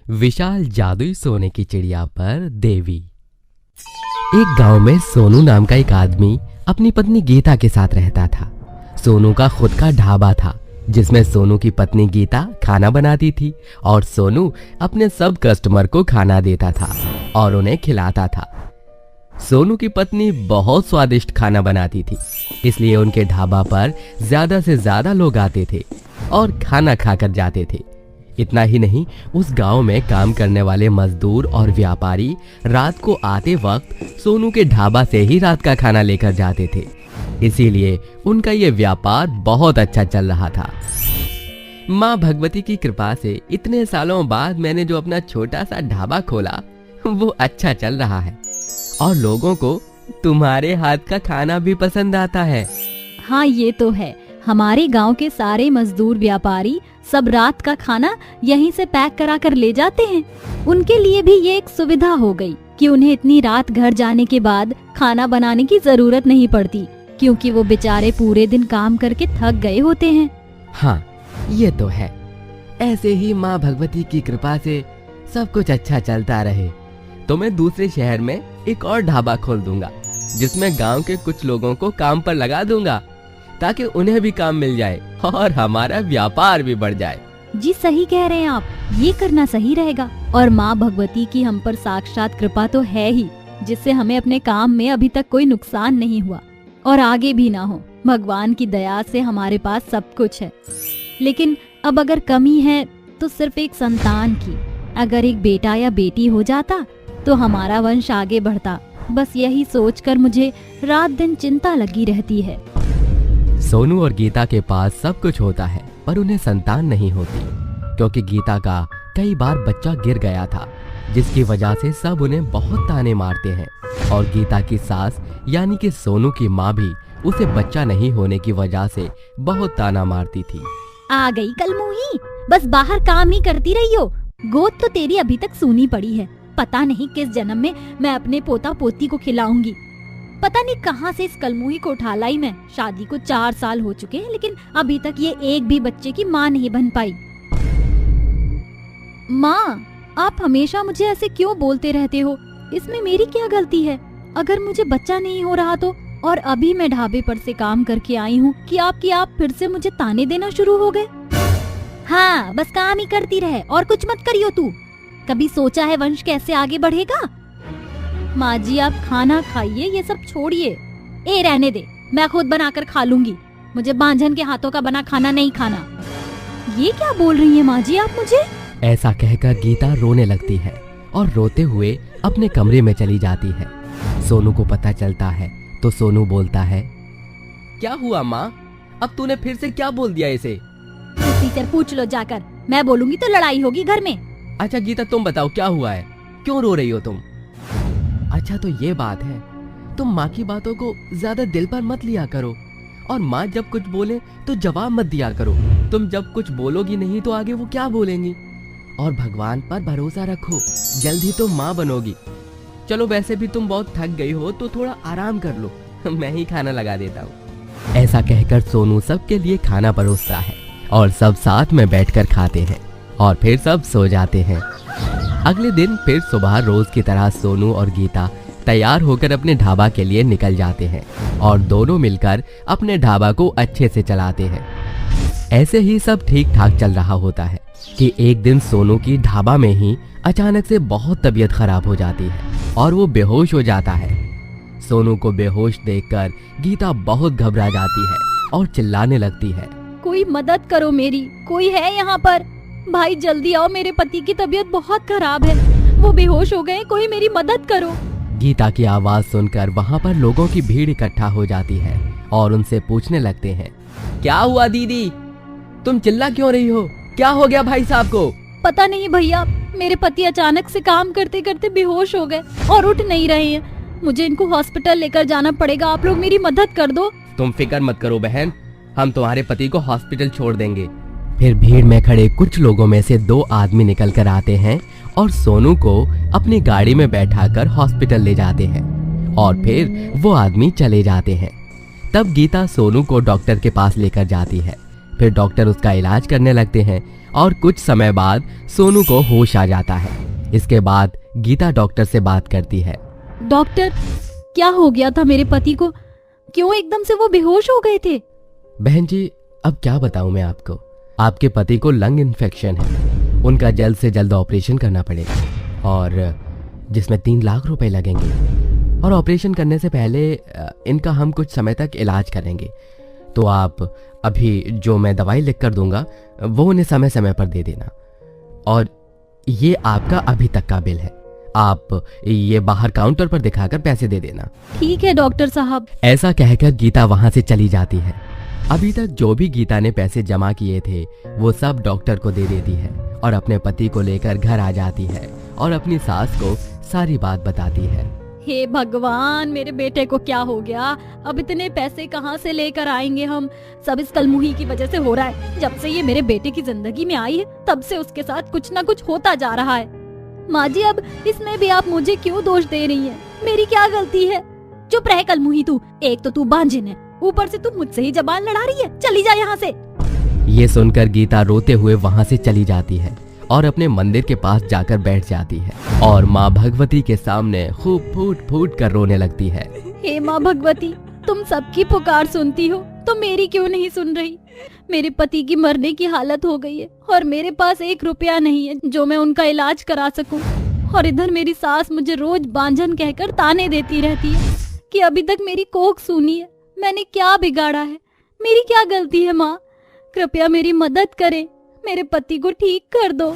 विशाल जादुई सोने की चिड़िया पर देवी। एक गांव में सोनू नाम का एक आदमी अपनी पत्नी गीता के साथ रहता था। सोनू का खुद का ढाबा था जिसमें सोनू की पत्नी गीता खाना बनाती थी और सोनू अपने सब कस्टमर को खाना देता था और उन्हें खिलाता था। सोनू की पत्नी बहुत स्वादिष्ट खाना बनाती थी, इसलिए उनके ढाबा पर ज्यादा से ज्यादा लोग आते थे और खाना खाकर जाते थे। इतना ही नहीं, उस गांव में काम करने वाले मजदूर और व्यापारी रात को आते वक्त सोनू के ढाबा से ही रात का खाना लेकर जाते थे, इसीलिए उनका ये व्यापार बहुत अच्छा चल रहा था। माँ भगवती की कृपा से इतने सालों बाद मैंने जो अपना छोटा सा ढाबा खोला वो अच्छा चल रहा है और लोगों को तुम्हारे हाथ का खाना भी पसंद आता है। हाँ, ये तो है। हमारे गांव के सारे मजदूर व्यापारी सब रात का खाना यहीं से पैक करा कर ले जाते हैं। उनके लिए भी ये एक सुविधा हो गई कि उन्हें इतनी रात घर जाने के बाद खाना बनाने की जरूरत नहीं पड़ती, क्योंकि वो बेचारे पूरे दिन काम करके थक गए होते हैं। हाँ, ये तो है। ऐसे ही माँ भगवती की कृपा से सब कुछ अच्छा चलता रहे तो मैं दूसरे शहर में एक और ढाबा खोल दूंगा जिसमें गांव के कुछ लोगों को काम पर लगा दूंगा ताकि उन्हें भी काम मिल जाए और हमारा व्यापार भी बढ़ जाए। जी सही कह रहे हैं आप, ये करना सही रहेगा। और माँ भगवती की हम पर साक्षात कृपा तो है ही, जिससे हमें अपने काम में अभी तक कोई नुकसान नहीं हुआ और आगे भी ना हो। भगवान की दया से हमारे पास सब कुछ है। लेकिन अब अगर कमी है तो सिर्फ एक संतान की। अगर एक बेटा या बेटी हो जाता तो हमारा वंश आगे बढ़ता। बस यही सोचकर मुझे रात दिन चिंता लगी रहती है। सोनू और गीता के पास सब कुछ होता है पर उन्हें संतान नहीं होती, क्योंकि गीता का कई बार बच्चा गिर गया था, जिसकी वजह से सब उन्हें बहुत ताने मारते हैं। और गीता की सास यानी कि सोनू की माँ भी उसे बच्चा नहीं होने की वजह से बहुत ताना मारती थी। आ गई कलमुही, बस बाहर काम ही करती रही हो। गोद तो तेरी अभी तक सूनी पड़ी है। पता नहीं किस जन्म में मैं अपने पोता पोती को खिलाऊंगी। पता नहीं कहां से इस कलमुही को उठा लाई मैं। शादी को 4 साल हो चुके हैं, लेकिन अभी तक ये एक भी बच्चे की माँ नहीं बन पाई। माँ, आप हमेशा मुझे ऐसे क्यों बोलते रहते हो? इसमें मेरी क्या गलती है? अगर मुझे बच्चा नहीं हो रहा तो? और अभी मैं ढाबे पर से काम करके आई हूँ कि आप फिर से मुझे ताने देना शुरू हो गए। हाँ, बस काम ही करती रहे और कुछ मत करियो तू। कभी सोचा है वंश कैसे आगे बढ़ेगा? माँ जी, आप खाना खाइए, ये सब छोड़िए। ए रहने दे, मैं खुद बनाकर खा लूंगी। मुझे बांझन के हाथों का बना खाना नहीं खाना। ये क्या बोल रही है माँ जी आप मुझे? ऐसा कहकर गीता रोने लगती है और रोते हुए अपने कमरे में चली जाती है। सोनू को पता चलता है तो सोनू बोलता है, क्या हुआ माँ? अब तूने फिर से क्या बोल दिया इसे? टीचर पूछ लो जाकर, मैं बोलूंगी तो लड़ाई होगी घर में। अच्छा गीता, तुम बताओ क्या हुआ है? क्यों रो रही हो तुम? अच्छा तो ये बात है, तुम माँ की बातों को ज्यादा दिल पर मत लिया करो और माँ जब कुछ बोले तो जवाब मत दिया करो। तुम जब कुछ बोलोगी नहीं तो आगे वो क्या बोलेंगी? और भगवान पर भरोसा रखो, जल्दी तो माँ बनोगी। चलो वैसे भी तुम बहुत थक गई हो तो थोड़ा आराम कर लो, मैं ही खाना लगा देता हूँ। ऐसा कहकर सोनू सबके लिए खाना परोसता है और सब साथ में बैठकर खाते हैं और फिर सब सो जाते हैं। अगले दिन फिर सुबह रोज की तरह सोनू और गीता तैयार होकर अपने ढाबा के लिए निकल जाते हैं और दोनों मिलकर अपने ढाबा को अच्छे से चलाते हैं। ऐसे ही सब ठीक ठाक चल रहा होता है कि एक दिन सोनू की ढाबा में ही अचानक से बहुत तबीयत खराब हो जाती है और वो बेहोश हो जाता है। सोनू को बेहोश देखकर गीता बहुत घबरा जाती है और चिल्लाने लगती है, कोई मदद करो मेरी, कोई है यहाँ पर? भाई जल्दी आओ, मेरे पति की तबीयत बहुत खराब है, वो बेहोश हो गए, कोई मेरी मदद करो। गीता की आवाज सुनकर वहाँ पर लोगों की भीड़ इकट्ठा हो जाती है और उनसे पूछने लगते हैं, क्या हुआ दीदी, तुम चिल्ला क्यों रही हो? क्या हो गया भाई साहब को? पता नहीं भैया, मेरे पति अचानक से काम करते करते बेहोश हो गए और उठ नहीं रहे हैं। मुझे इनको हॉस्पिटल लेकर जाना पड़ेगा, आप लोग मेरी मदद कर दो। तुम फिक्र मत करो बहन, हम तुम्हारे पति को हॉस्पिटल छोड़ देंगे। फिर भीड़ में खड़े कुछ लोगों में से 2 आदमी निकल कर आते हैं और सोनू को अपनी गाड़ी में बैठाकर हॉस्पिटल ले जाते हैं और फिर वो आदमी चले जाते हैं। तब गीता सोनू को डॉक्टर के पास लेकर जाती है। फिर डॉक्टर उसका इलाज करने लगते हैं और कुछ समय बाद सोनू को होश आ जाता है। इसके बाद गीता डॉक्टर से बात करती है। डॉक्टर, क्या हो गया था मेरे पति को? क्यों एकदम से वो बेहोश हो गए थे? बहन जी, अब क्या बताऊं मैं आपको। आपके पति को लंग इन्फेक्शन है। उनका जल्द से जल्द ऑपरेशन करना पड़ेगा और जिसमें 3 लाख रुपए लगेंगे। और ऑपरेशन करने से पहले इनका हम कुछ समय तक इलाज करेंगे। तो आप अभी जो मैं दवाई लिख कर दूंगा वो उन्हें समय समय पर दे देना। और ये आपका अभी तक का बिल है, आप ये बाहर काउंटर पर दिखाकर पैसे दे देना। ठीक है डॉक्टर साहब। ऐसा कहकर गीता वहां से चली जाती है। अभी तक जो भी गीता ने पैसे जमा किए थे वो सब डॉक्टर को दे देती है और अपने पति को लेकर घर आ जाती है और अपनी सास को सारी बात बताती है। हे भगवान, मेरे बेटे को क्या हो गया? अब इतने पैसे कहाँ से लेकर आएंगे हम? सब इस कलमुही की वजह से हो रहा है। जब से ये मेरे बेटे की जिंदगी में आई है तब से उसके साथ कुछ ना कुछ होता जा रहा है। माँ जी, अब इसमें भी आप मुझे क्यों दोष दे रही हैं? मेरी क्या गलती है? चुप रह कलमुही तू। एक तो तू बांझिन है, ऊपर से तू मुझसे ही जबान लड़ा रही है। चली जा यहाँ से। ये सुनकर गीता रोते हुए वहाँ से चली जाती है और अपने मंदिर के पास जाकर बैठ जाती है और माँ भगवती के सामने खूब फूट फूट कर रोने लगती है। हे माँ भगवती, तुम सबकी पुकार सुनती हो तो मेरी क्यों नहीं सुन रही? मेरे पति की मरने की हालत हो गई है और मेरे पास 1 रुपया नहीं है जो मैं उनका इलाज करा सकूं। और इधर मेरी सास मुझे रोज बांझन कहकर ताने देती रहती है कि अभी तक मेरी कोख सूनी है। मैंने क्या बिगाड़ा है? मेरी क्या गलती है माँ? कृपया मेरी मदद करें, मेरे पति को ठीक कर दो।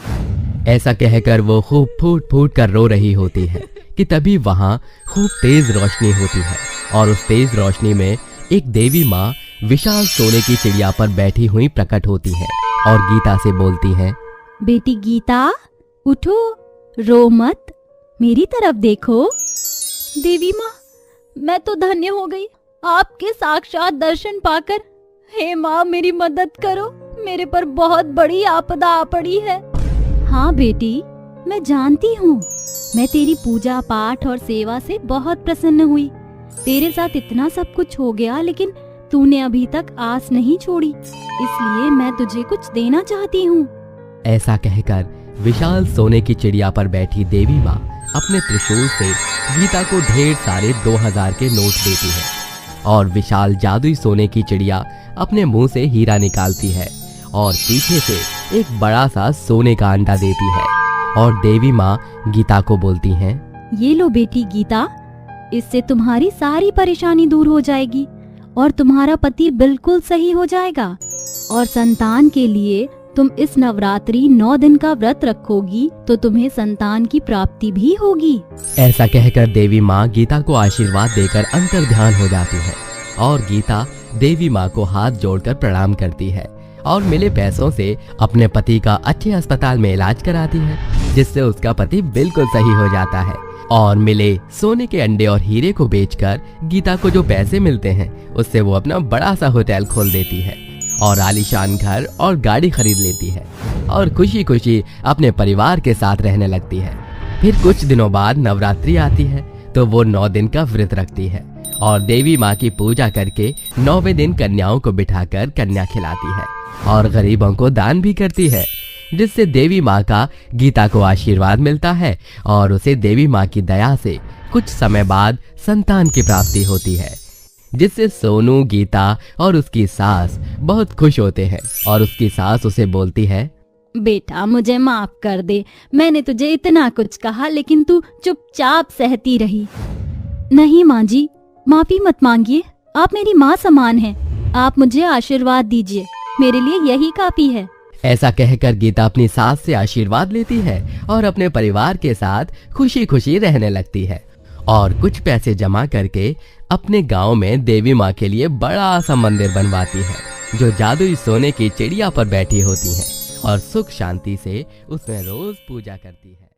ऐसा कहकर वो खूब फूट फूट कर रो रही होती है कि तभी वहाँ खूब तेज रोशनी होती है और उस तेज रोशनी में एक देवी माँ विशाल सोने की चिड़िया पर बैठी हुई प्रकट होती है और गीता से बोलती है, बेटी गीता, उठो, रो मत, मेरी तरफ देखो। देवी माँ, मैं तो धन्य हो गई आपके साक्षात दर्शन पाकर। हे माँ, मेरी मदद करो, मेरे पर बहुत बड़ी आपदा आ पड़ी है। हाँ बेटी, मैं जानती हूँ। मैं तेरी पूजा पाठ और सेवा से बहुत प्रसन्न हुई। तेरे साथ इतना सब कुछ हो गया लेकिन तूने अभी तक आस नहीं छोड़ी, इसलिए मैं तुझे कुछ देना चाहती हूँ। ऐसा कहकर विशाल सोने की चिड़िया पर बैठी देवी माँ अपने त्रिशूल से गीता को ढेर सारे 2000 के नोट देती है और विशाल जादुई सोने की चिड़िया अपने मुंह से हीरा निकालती है और पीछे से एक बड़ा सा सोने का अंडा देती है और देवी माँ गीता को बोलती हैं, ये लो बेटी गीता, इससे तुम्हारी सारी परेशानी दूर हो जाएगी और तुम्हारा पति बिल्कुल सही हो जाएगा। और संतान के लिए तुम इस नवरात्रि 9 दिन का व्रत रखोगी तो तुम्हें संतान की प्राप्ति भी होगी। ऐसा कहकर देवी माँ गीता को आशीर्वाद देकर अंतर्ध्यान हो जाती है और गीता देवी माँ को हाथ जोड़कर प्रणाम करती है और मिले पैसों से अपने पति का अच्छे अस्पताल में इलाज कराती है, जिससे उसका पति बिल्कुल सही हो जाता है। और मिले सोने के अंडे और हीरे को बेचकर गीता को जो पैसे मिलते हैं उससे वो अपना बड़ा सा होटल खोल देती है और आलीशान घर और गाड़ी खरीद लेती है और खुशी खुशी अपने परिवार के साथ रहने लगती है। फिर कुछ दिनों बाद नवरात्रि आती है तो वो 9 दिन का व्रत रखती है और देवी माँ की पूजा करके 9वें दिन कन्याओं को बिठाकर कन्या खिलाती है और गरीबों को दान भी करती है, जिससे देवी माँ का गीता को आशीर्वाद मिलता है और उसे देवी माँ की दया से कुछ समय बाद संतान की प्राप्ति होती है, जिससे सोनू, गीता और उसकी सास बहुत खुश होते हैं और उसकी सास उसे बोलती है, बेटा मुझे माफ कर दे, मैंने तुझे इतना कुछ कहा लेकिन तू चुपचाप सहती रही। नहीं माँ जी, माफी मत मांगिए, आप मेरी माँ समान हैं। आप मुझे आशीर्वाद दीजिए, मेरे लिए यही काफी है। ऐसा कहकर गीता अपनी सास से आशीर्वाद लेती है और अपने परिवार के साथ खुशी खुशी रहने लगती है और कुछ पैसे जमा करके अपने गांव में देवी माँ के लिए बड़ा सा मंदिर बनवाती है जो जादुई सोने की चिड़िया पर बैठी होती है और सुख शांति से उसमें रोज पूजा करती है।